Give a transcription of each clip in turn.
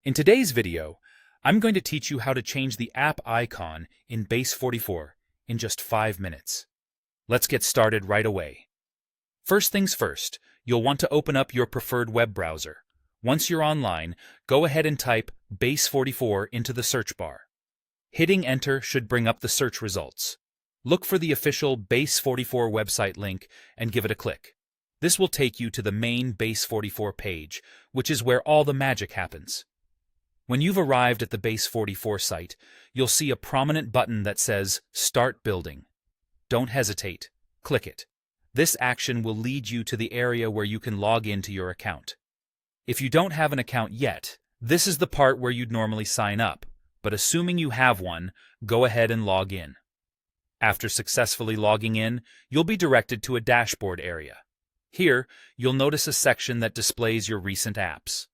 In today's video, I'm going to teach you how to change the app icon in Base44 in just 5 minutes. Let's get started right away. First things first, you'll want to open up your preferred web browser. Once you're online, go ahead and type Base44 into the search bar. Hitting enter should bring up the search results. Look for the official Base44 website link and give it a click. This will take you to the main Base44 page, which is where all the magic happens. When you've arrived at the Base44 site, you'll see a prominent button that says Start Building. Don't hesitate. Click it. This action will lead you to the area where you can log into your account. If you don't have an account yet, this is the part where you'd normally sign up, but assuming you have one, go ahead and log in. After successfully logging in, you'll be directed to a dashboard area. Here, you'll notice a section that displays your recent apps.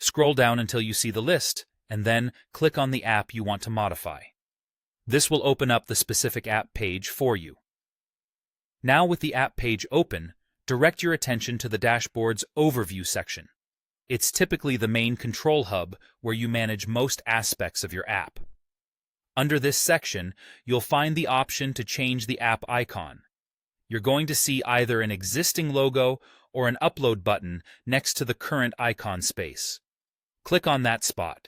Scroll down until you see the list, and then click on the app you want to modify. This will open up the specific app page for you. Now with the app page open, direct your attention to the dashboard's Overview section. It's typically the main control hub where you manage most aspects of your app. Under this section, you'll find the option to change the app icon. You're going to see either an existing logo or an upload button next to the current icon space. Click on that spot.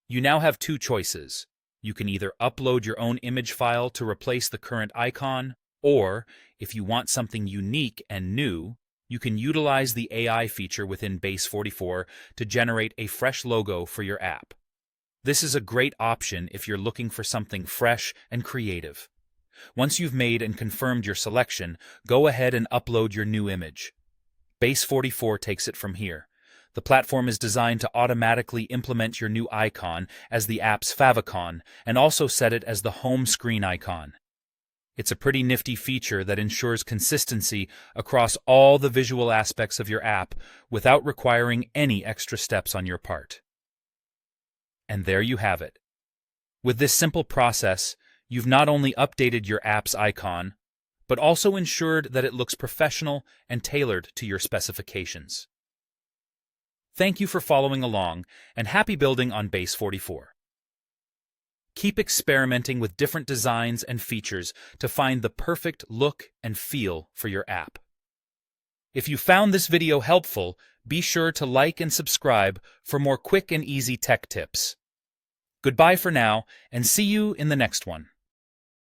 You now have two choices. You can either upload your own image file to replace the current icon, or, if you want something unique and new, you can utilize the AI feature within Base44 to generate a fresh logo for your app. This is a great option if you're looking for something fresh and creative. Once you've made and confirmed your selection, go ahead and upload your new image. Base44 takes it from here. The platform is designed to automatically implement your new icon as the app's favicon and also set it as the home screen icon. It's a pretty nifty feature that ensures consistency across all the visual aspects of your app without requiring any extra steps on your part. And there you have it. With this simple process, you've not only updated your app's icon, but also ensured that it looks professional and tailored to your specifications. Thank you for following along, and happy building on Base44. Keep experimenting with different designs and features to find the perfect look and feel for your app. If you found this video helpful, be sure to like and subscribe for more quick and easy tech tips. Goodbye for now, and see you in the next one.